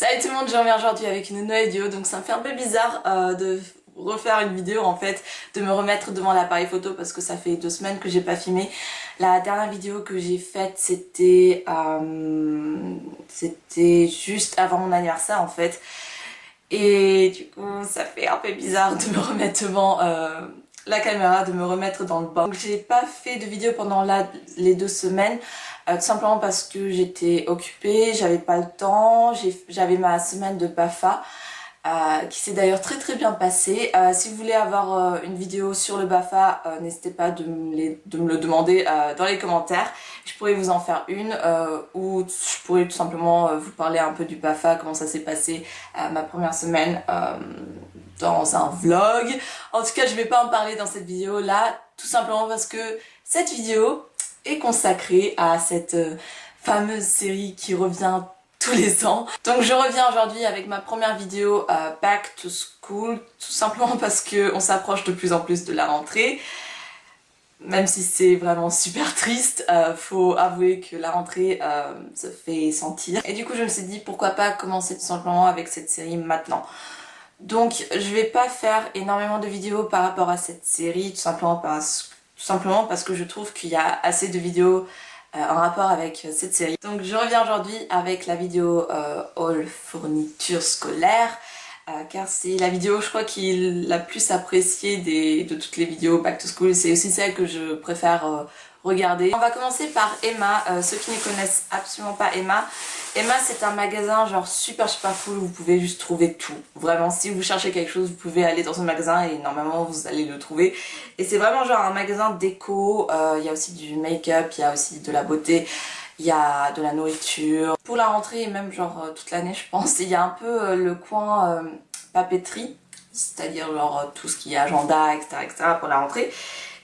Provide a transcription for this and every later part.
Salut tout le monde, je reviens aujourd'hui avec une nouvelle vidéo. Donc ça me fait un peu bizarre de refaire une vidéo en fait, de me remettre devant l'appareil photo parce que ça fait 2 semaines que j'ai pas filmé. La dernière vidéo que j'ai faite c'était juste avant mon anniversaire en fait. Et du coup ça fait un peu bizarre de me remettre devant la caméra, de me remettre dans le bain. Donc j'ai pas fait de vidéo pendant les 2 semaines. Tout simplement parce que j'étais occupée, j'avais pas le temps, j'avais ma semaine de BAFA qui s'est d'ailleurs très bien passée. Si vous voulez avoir une vidéo sur le BAFA, n'hésitez pas de me le demander dans les commentaires. Je pourrais vous en faire une ou je pourrais tout simplement vous parler un peu du BAFA, comment ça s'est passé ma première semaine dans un vlog. En tout cas, je vais pas en parler dans cette vidéo là, tout simplement parce que cette vidéo est consacrée à cette fameuse série qui revient tous les ans. Donc je reviens aujourd'hui avec ma première vidéo Back to School, tout simplement parce que on s'approche de plus en plus de la rentrée. Même si c'est vraiment super triste, faut avouer que la rentrée se fait sentir. Et du coup je me suis dit pourquoi pas commencer tout simplement avec cette série maintenant. Donc je vais pas faire énormément de vidéos par rapport à cette série, tout simplement parce que je trouve qu'il y a assez de vidéos en rapport avec cette série. Donc je reviens aujourd'hui avec la vidéo haul fourniture scolaire, car c'est la vidéo je crois qui est la plus appréciée de toutes les vidéos Back to School. C'est aussi celle que je préfère regarder. On va commencer par Emma. Ceux qui ne connaissent absolument pas Emma, c'est un magasin genre super cool où vous pouvez juste trouver tout. Vraiment, si vous cherchez quelque chose, vous pouvez aller dans ce magasin et normalement vous allez le trouver. Et c'est vraiment genre un magasin déco, il y a aussi du make-up, il y a aussi de la beauté, il y a de la nourriture. Pour la rentrée et même genre toute l'année je pense, il y a un peu le coin papeterie, c'est-à-dire genre tout ce qui est agenda, etc. pour la rentrée.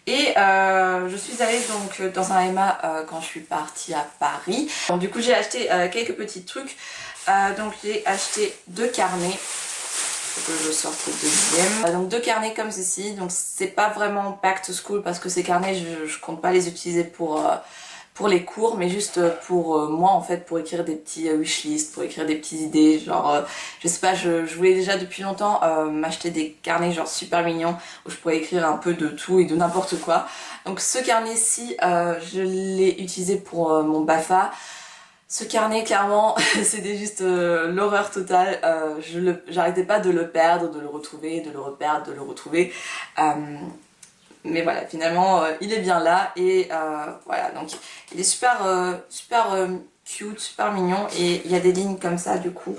Et je suis allée donc dans un Emma quand je suis partie à Paris. Donc, du coup j'ai acheté quelques petits trucs. Donc j'ai acheté 2 carnets. Faut que je sorte le deuxième. Donc 2 carnets comme ceci. Donc c'est pas vraiment back to school parce que ces carnets je compte pas les utiliser pour les cours, mais juste pour moi en fait, pour écrire des petits wishlists, pour écrire des petites idées, genre je sais pas, je voulais déjà depuis longtemps m'acheter des carnets genre super mignons où je pourrais écrire un peu de tout et de n'importe quoi. Donc ce carnet-ci, je l'ai utilisé pour mon BAFA. Ce carnet clairement c'était juste l'horreur totale, j'arrêtais pas de le perdre, de le retrouver, de le reperdre, de le retrouver. Mais voilà, finalement il est bien là et voilà, donc il est super cute, super mignon et il y a des lignes comme ça du coup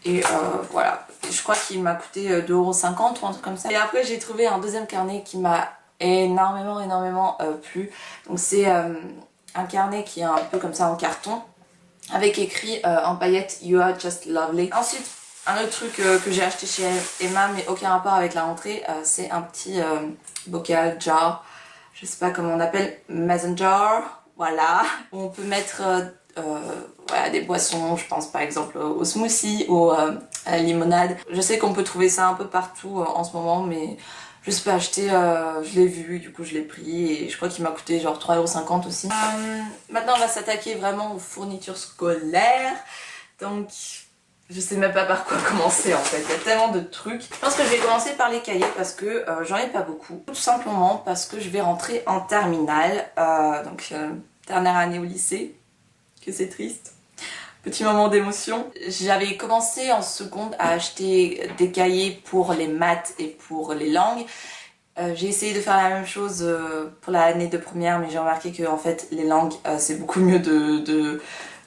et voilà, je crois qu'il m'a coûté 2,50 € ou un truc comme ça. Et après j'ai trouvé un deuxième carnet qui m'a énormément plu. Donc c'est un carnet qui est un peu comme ça en carton avec écrit en paillettes You are just lovely. Ensuite un autre truc que j'ai acheté chez Emma mais aucun rapport avec la rentrée, c'est un petit bocal, jar, je sais pas comment on appelle, mason jar, voilà. On peut mettre voilà, des boissons, je pense par exemple au smoothie ou à la limonade. Je sais qu'on peut trouver ça un peu partout en ce moment mais je sais pas acheter, je l'ai vu, du coup je l'ai pris et je crois qu'il m'a coûté genre 3,50 € aussi. Maintenant on va s'attaquer vraiment aux fournitures scolaires, donc je sais même pas par quoi commencer en fait, il y a tellement de trucs. Je pense que je vais commencer par les cahiers parce que j'en ai pas beaucoup. Tout simplement parce que je vais rentrer en terminale, donc dernière année au lycée, que c'est triste. Petit moment d'émotion. J'avais commencé en seconde à acheter des cahiers pour les maths et pour les langues. J'ai essayé de faire la même chose pour l'année de première mais j'ai remarqué que en fait les langues c'est beaucoup mieux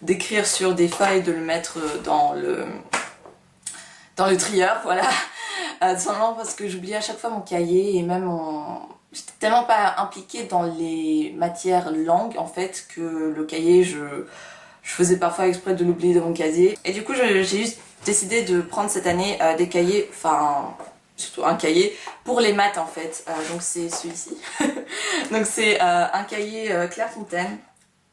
d'écrire sur des feuilles, de le mettre dans le trieur, voilà. Tout simplement parce que j'oubliais à chaque fois mon cahier et même j'étais tellement pas impliquée dans les matières langues en fait que le cahier je faisais parfois exprès de l'oublier dans mon casier. Et du coup j'ai juste décidé de prendre cette année des cahiers, enfin surtout un cahier pour les maths en fait. Donc c'est celui-ci. Donc c'est un cahier Clairefontaine.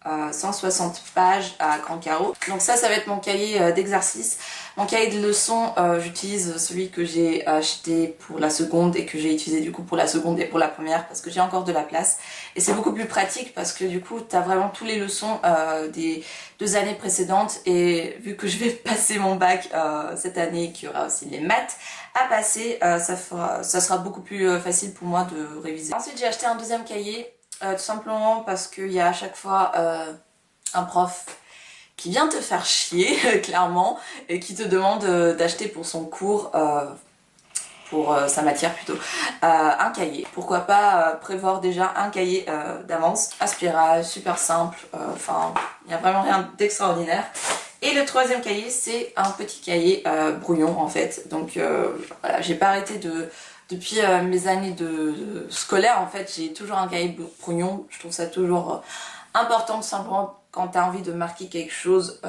160 pages à grand carreau. Donc ça va être mon cahier d'exercice. Mon cahier de leçons, j'utilise celui que j'ai acheté pour la seconde et que j'ai utilisé du coup pour la seconde et pour la première parce que j'ai encore de la place. Et c'est beaucoup plus pratique parce que du coup, tu as vraiment toutes les leçons des 2 années précédentes. Et vu que je vais passer mon bac cette année, qu'il y aura aussi les maths à passer, ça sera beaucoup plus facile pour moi de réviser. Ensuite, j'ai acheté un deuxième cahier. Tout simplement parce qu'il y a à chaque fois un prof qui vient te faire chier, clairement, et qui te demande d'acheter pour son cours, pour sa matière plutôt, un cahier. Pourquoi pas prévoir déjà un cahier d'avance. Aspirage, super simple, enfin, il n'y a vraiment rien d'extraordinaire. Et le troisième cahier, c'est un petit cahier brouillon en fait. Donc voilà, j'ai pas arrêté depuis mes années de scolaire, en fait, j'ai toujours un cahier brouillon. Je trouve ça toujours important, tout simplement, quand tu as envie de marquer quelque chose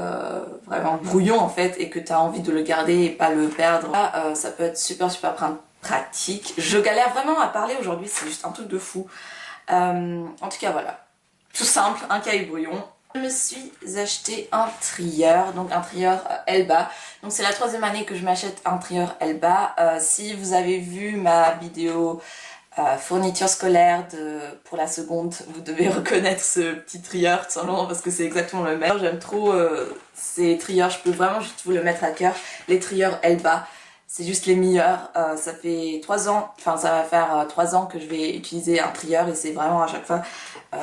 vraiment brouillon, en fait, et que tu as envie de le garder et pas le perdre. Là, ça peut être super pratique. Je galère vraiment à parler aujourd'hui, c'est juste un truc de fou. En tout cas, voilà. Tout simple, un cahier brouillon. Je me suis acheté un trieur, donc un trieur Elba. Donc c'est la 3e année que je m'achète un trieur Elba. Si vous avez vu ma vidéo fourniture scolaire pour la seconde, vous devez reconnaître ce petit trieur tout simplement parce que c'est exactement le même. J'aime trop ces trieurs, je peux vraiment juste vous le mettre à cœur. Les trieurs Elba, c'est juste les meilleurs. Ça fait 3 ans, enfin ça va faire 3 ans que je vais utiliser un trieur et c'est vraiment à chaque fois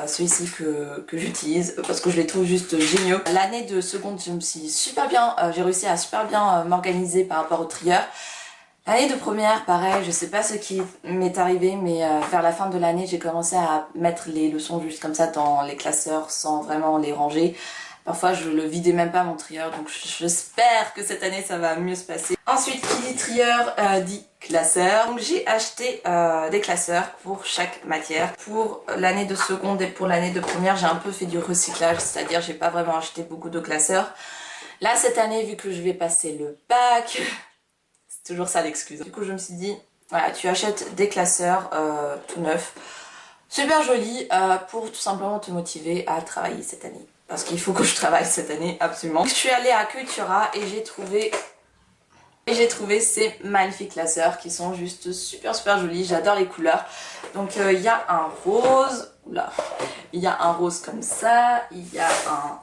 celui-ci que j'utilise parce que je les trouve juste géniaux. L'année de seconde, je me suis super bien, j'ai réussi à super bien m'organiser par rapport au trieur. L'année de première, pareil, je sais pas ce qui m'est arrivé, mais vers la fin de l'année, j'ai commencé à mettre les leçons juste comme ça dans les classeurs sans vraiment les ranger. Parfois, je le vidais même pas mon trieur, donc j'espère que cette année, ça va mieux se passer. Ensuite, qui dit trieur dit classeur. Donc j'ai acheté des classeurs pour chaque matière. Pour l'année de seconde et pour l'année de première, j'ai un peu fait du recyclage, c'est-à-dire j'ai pas vraiment acheté beaucoup de classeurs. Là, cette année, vu que je vais passer le bac, c'est toujours ça l'excuse. Du coup, je me suis dit, voilà, tu achètes des classeurs tout neufs, super jolis, pour tout simplement te motiver à travailler cette année. Parce qu'il faut que je travaille cette année, absolument. Je suis allée à Cultura et j'ai trouvé ces magnifiques classeurs qui sont juste super jolis. J'adore les couleurs. Donc il y a un rose, oula, il y a un rose comme ça, il y a un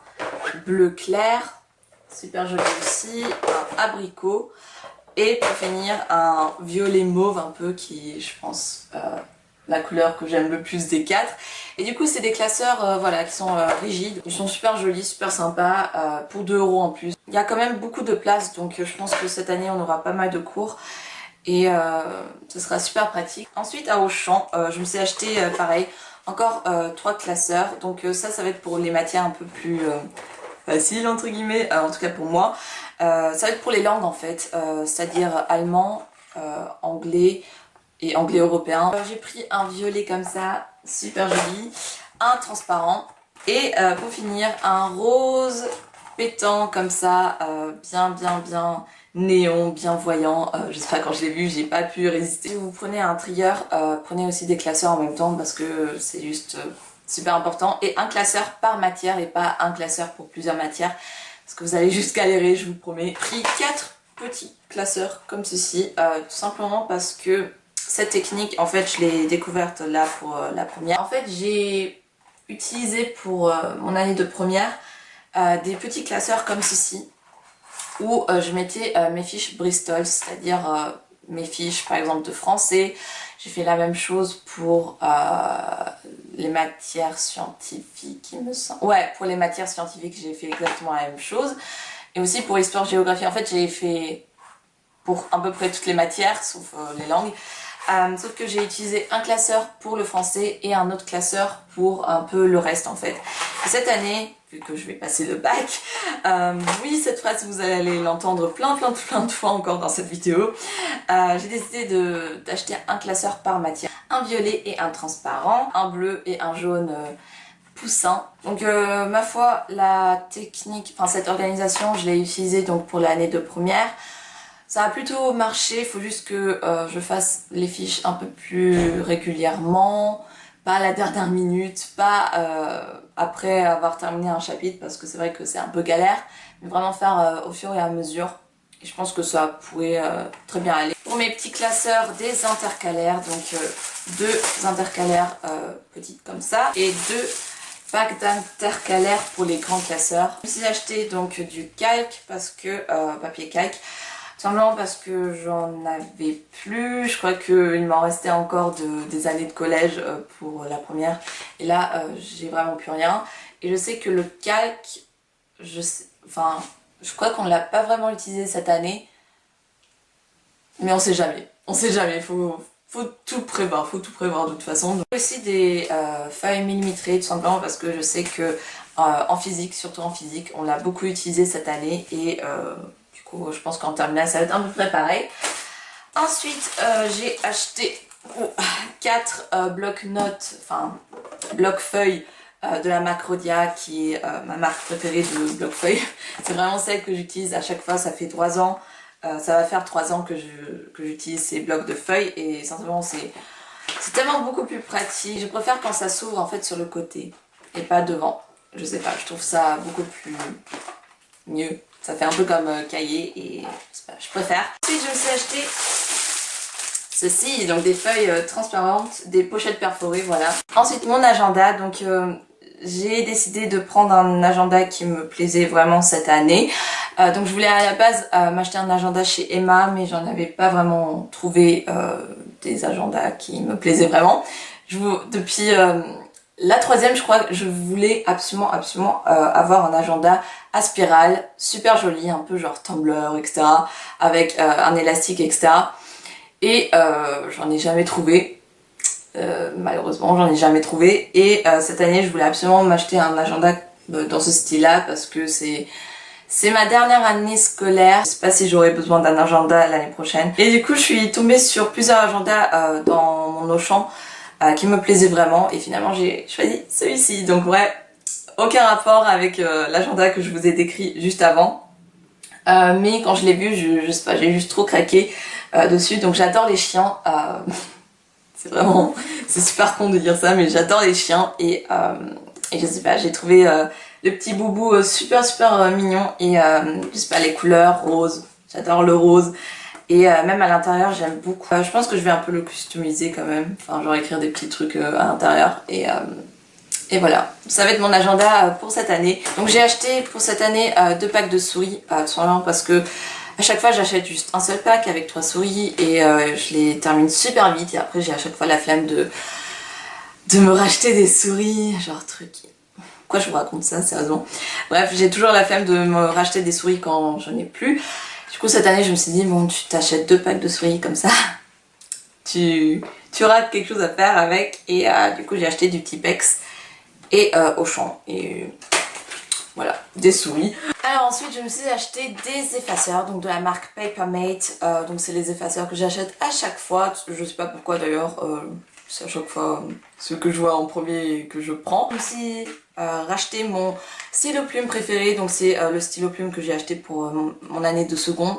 bleu clair, super joli aussi, un abricot. Et pour finir, un violet mauve un peu qui, je pense, la couleur que j'aime le plus des 4. Et du coup, c'est des classeurs voilà, qui sont rigides. Ils sont super jolis, super sympas, pour 2 € en plus. Il y a quand même beaucoup de place, donc je pense que cette année, on aura pas mal de cours. Et ce sera super pratique. Ensuite, à Auchan, je me suis acheté, pareil, encore 3 classeurs. Donc ça va être pour les matières un peu plus faciles, entre guillemets, en tout cas pour moi. Ça va être pour les langues en fait, c'est-à-dire allemand, anglais et anglais européen. J'ai pris un violet comme ça, super joli, un transparent et pour finir un rose pétant comme ça, bien néon, bien voyant. Je sais pas, quand je l'ai vu, j'ai pas pu résister. Si vous prenez un trieur, prenez aussi des classeurs en même temps parce que c'est juste super important. Et un classeur par matière et pas un classeur pour plusieurs matières. Parce que vous allez juste galérer, je vous promets. J'ai pris 4 petits classeurs comme ceci, tout simplement parce que cette technique, en fait, je l'ai découverte là pour la première. En fait, j'ai utilisé pour mon année de première des petits classeurs comme ceci, où je mettais mes fiches Bristol, c'est-à-dire mes fiches par exemple de français. J'ai fait la même chose pour les matières scientifiques, il me semble. Ouais, pour les matières scientifiques, j'ai fait exactement la même chose. Et aussi pour histoire-géographie, en fait, j'ai fait pour à peu près toutes les matières, sauf les langues. Sauf que j'ai utilisé un classeur pour le français et un autre classeur pour un peu le reste en fait. Et cette année, vu que je vais passer le bac, oui cette phrase vous allez l'entendre plein de fois encore dans cette vidéo, j'ai décidé d'acheter un classeur par matière. Un violet et un transparent, un bleu et un jaune poussin. Donc ma foi, la technique, enfin cette organisation, je l'ai utilisée donc pour l'année de première. Ça a plutôt marché, il faut juste que je fasse les fiches un peu plus régulièrement, pas à la dernière minute, pas après avoir terminé un chapitre parce que c'est vrai que c'est un peu galère, mais vraiment faire au fur et à mesure. Et je pense que ça pourrait très bien aller. Pour mes petits classeurs, des intercalaires, donc deux intercalaires petites comme ça et deux packs d'intercalaires pour les grands classeurs. Je me suis acheté donc du calque parce que papier calque. Simplement parce que j'en avais plus, je crois qu'il m'en restait encore des années de collège pour la première. Et là, j'ai vraiment plus rien. Et je sais que le calque, je crois qu'on ne l'a pas vraiment utilisé cette année. Mais on sait jamais. On sait jamais, faut tout prévoir, de toute façon. J'ai aussi des feuilles millimétrées, tout simplement parce que je sais que en physique, surtout en physique, on l'a beaucoup utilisé cette année et je pense qu'en terminale ça va être un peu près pareil. Ensuite j'ai acheté 4 blocs-notes, enfin blocs-feuilles de la marque Rhodia qui est ma marque préférée de blocs-feuilles. C'est vraiment celle que j'utilise à chaque fois, ça fait 3 ans. Ça va faire 3 ans que j'utilise ces blocs de feuilles et sincèrement c'est tellement beaucoup plus pratique. Je préfère quand ça s'ouvre en fait sur le côté et pas devant. Je sais pas, je trouve ça beaucoup plus mieux. Ça fait un peu comme cahier et je préfère. Ensuite je me suis acheté ceci, donc des feuilles transparentes, des pochettes perforées, voilà. Ensuite mon agenda, donc j'ai décidé de prendre un agenda qui me plaisait vraiment cette année. Donc je voulais à la base m'acheter un agenda chez Emma, mais j'en avais pas vraiment trouvé des agendas qui me plaisaient vraiment. Depuis la troisième, je crois que je voulais absolument avoir un agenda à spirale, super joli, un peu genre Tumblr, etc. avec un élastique, etc. Et j'en ai jamais trouvé. Malheureusement, j'en ai jamais trouvé. Et cette année, je voulais absolument m'acheter un agenda dans ce style-là parce que c'est ma dernière année scolaire. Je sais pas si j'aurai besoin d'un agenda l'année prochaine. Et du coup, je suis tombée sur plusieurs agendas dans mon Auchan qui me plaisaient vraiment. Et finalement, j'ai choisi celui-ci. Donc ouais, aucun rapport avec l'agenda que je vous ai décrit juste avant. Mais quand je l'ai vu, je sais pas, j'ai juste trop craqué dessus. Donc j'adore les chiens. C'est super con de dire ça, mais j'adore les chiens. Et je sais pas, j'ai trouvé le petit boubou super mignon. Et je sais pas, les couleurs roses. J'adore le rose. Et même à l'intérieur, j'aime beaucoup. Je pense que je vais un peu le customiser quand même. Enfin, genre écrire des petits trucs à l'intérieur. Et voilà, ça va être mon agenda pour cette année. Donc j'ai acheté pour cette année 2 packs de souris, tout simplement parce que à chaque fois j'achète juste un seul pack avec 3 souris et je les termine super vite. Et après j'ai à chaque fois la flemme de me racheter des souris, genre truc. Pourquoi je vous raconte ça, sérieusement? Bref, j'ai toujours la flemme de me racheter des souris quand j'en ai plus. Du coup cette année je me suis dit bon, tu t'achètes 2 packs de souris comme ça. Tu auras quelque chose à faire avec. Et du coup j'ai acheté du Tipex et Auchan et voilà, des souris. Alors ensuite je me suis acheté des effaceurs, donc de la marque Papermate. Donc c'est les effaceurs que j'achète à chaque fois, je sais pas pourquoi d'ailleurs, c'est à chaque fois ce que je vois en premier que je prends. Je me suis racheté mon stylo plume préféré, donc c'est le stylo plume que j'ai acheté pour mon année de seconde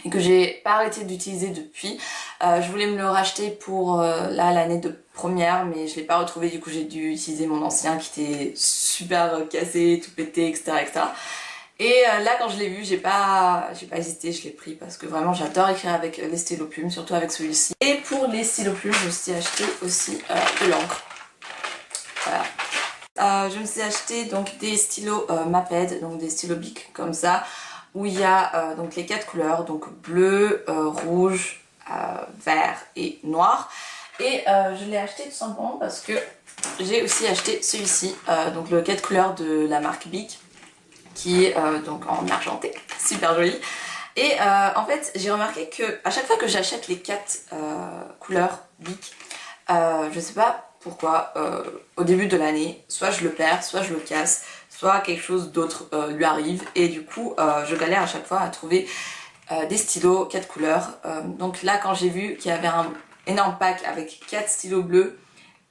et que j'ai pas arrêté d'utiliser depuis. Je voulais me le racheter pour l'année de première, mais je l'ai pas retrouvé, du coup j'ai dû utiliser mon ancien qui était super cassé, tout pété, etc. Et là quand je l'ai vu, j'ai pas hésité, je l'ai pris parce que vraiment j'adore écrire avec les stylos plumes, surtout avec celui-ci. Et pour les stylos plumes, je me suis acheté aussi de l'encre. Voilà. Je me suis acheté donc des stylos Maped, donc des stylos Bic comme ça, où il y a donc les 4 couleurs, donc bleu, rouge, vert et noir. Et je l'ai acheté tout simplement parce que j'ai aussi acheté celui-ci, donc le 4 couleurs de la marque Bic, qui est donc en argenté, super joli. Et en fait j'ai remarqué que à chaque fois que j'achète les 4 couleurs Bic, je sais pas pourquoi, au début de l'année, soit je le perds, soit je le casse, soit quelque chose d'autre lui arrive, et du coup je galère à chaque fois à trouver des stylos 4 couleurs. Donc là quand j'ai vu qu'il y avait un énorme pack avec 4 stylos bleus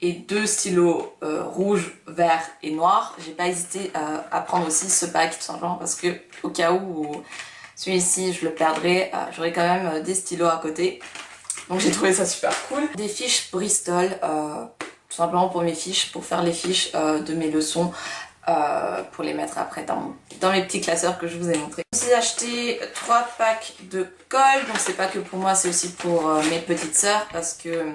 et 2 stylos rouge, vert et noir, j'ai pas hésité à prendre aussi ce pack tout simplement parce que au cas où celui-ci je le perdrais, j'aurais quand même des stylos à côté. Donc j'ai trouvé ça super cool. Des fiches Bristol, tout simplement pour mes fiches, pour faire les fiches de mes leçons, pour les mettre après dans mes petits classeurs que je vous ai montré. J'ai acheté 3 packs de colle, donc c'est pas que pour moi, c'est aussi pour mes petites sœurs, parce que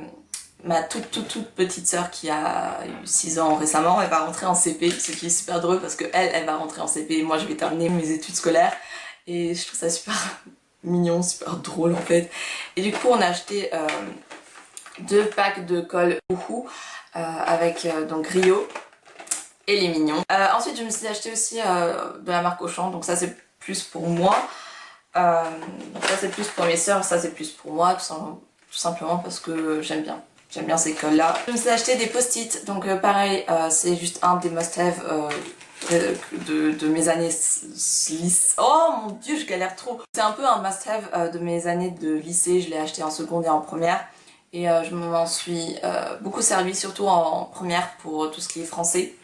ma toute petite sœur qui a eu 6 ans récemment, elle va rentrer en CP, ce qui est super drôle parce que elle va rentrer en CP et moi je vais terminer mes études scolaires, et je trouve ça super mignon, super drôle en fait. Et du coup on a acheté 2 packs de colle Uhu avec donc Rio et les mignons. Ensuite je me suis acheté aussi de la marque Auchan, donc ça c'est plus pour moi. Donc ça c'est plus pour mes sœurs, ça c'est plus pour moi, tout simplement parce que j'aime bien ces colles là. Je me suis acheté des post-it, donc pareil, c'est juste un des must-have de mes années lycée. Oh mon dieu, je galère trop. C'est un peu un must-have de mes années de lycée, je l'ai acheté en seconde et en première. Et je m'en suis beaucoup servi, surtout en première pour tout ce qui est français.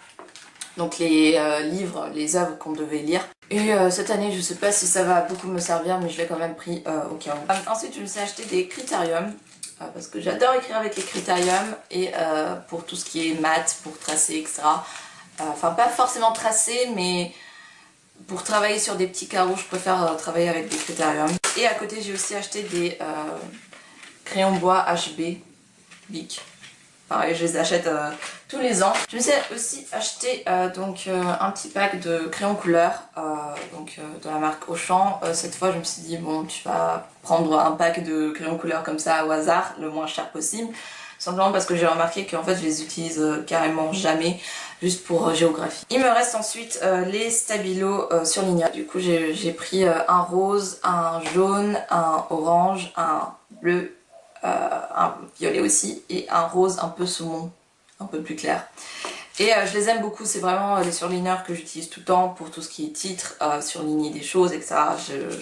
Donc les livres, les œuvres qu'on devait lire. Et cette année, je sais pas si ça va beaucoup me servir, mais je l'ai quand même pris au cas où. Ensuite, je me suis acheté des critériums, parce que j'adore écrire avec les critériums, et pour tout ce qui est maths, pour tracer, etc. Enfin, pas forcément tracer, mais pour travailler sur des petits carreaux, je préfère travailler avec des critériums. Et à côté, j'ai aussi acheté des crayons bois HB Bic. Pareil, je les achète tous les ans. Je me suis aussi acheté donc un petit pack de crayons couleur, de la marque Auchan. Cette fois, je me suis dit, bon, tu vas prendre un pack de crayons couleur comme ça au hasard, le moins cher possible. Simplement parce que j'ai remarqué qu'en fait, je les utilise carrément jamais, juste pour géographie. Il me reste ensuite les stabilos surligneurs. Du coup, j'ai pris un rose, un jaune, un orange, un bleu, un violet aussi, et un rose un peu saumon, un peu plus clair. Et je les aime beaucoup, c'est vraiment les surligneurs que j'utilise tout le temps pour tout ce qui est titre, surligner des choses, etc.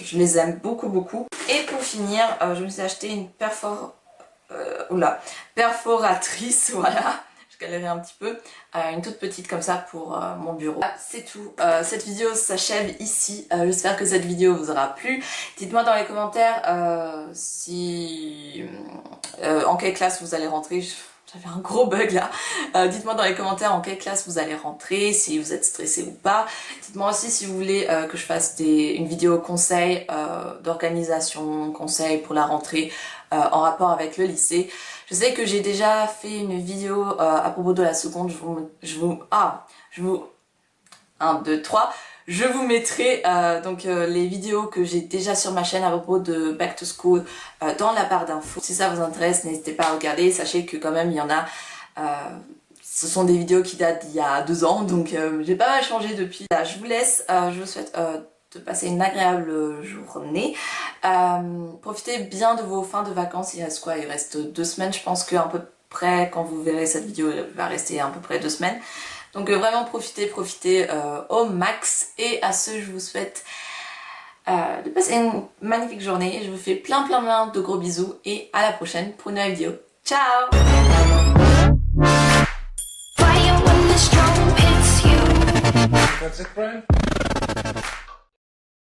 Je les aime beaucoup. Et pour finir, je me suis acheté une perforatrice, voilà. Je galérais un petit peu, une toute petite comme ça pour mon bureau. C'est tout, cette vidéo s'achève ici. J'espère que cette vidéo vous aura plu. Dites-moi dans les commentaires en quelle classe vous allez rentrer. J'avais un gros bug là. Dites-moi dans les commentaires en quelle classe vous allez rentrer, si vous êtes stressé ou pas. Dites-moi aussi si vous voulez que je fasse une vidéo conseil d'organisation, conseil pour la rentrée en rapport avec le lycée. Je sais que j'ai déjà fait une vidéo à propos de la seconde, je vous mettrai les vidéos que j'ai déjà sur ma chaîne à propos de Back to School dans la barre d'infos. Si ça vous intéresse, n'hésitez pas à regarder. Sachez que quand même il y en a, ce sont des vidéos qui datent d'il y a 2 ans, donc j'ai pas mal changé depuis. Là, je vous laisse, je vous souhaite de passer une agréable journée. Profitez bien de vos fins de vacances. Il reste quoi? Il reste 2 semaines, je pense qu'à peu près, quand vous verrez cette vidéo, il va rester à peu près 2 semaines. Donc vraiment profitez au max. Et à ce, je vous souhaite de passer une magnifique journée. Je vous fais plein de gros bisous et à la prochaine pour une nouvelle vidéo. Ciao! Fire when the storm hits you. That's it, Brian?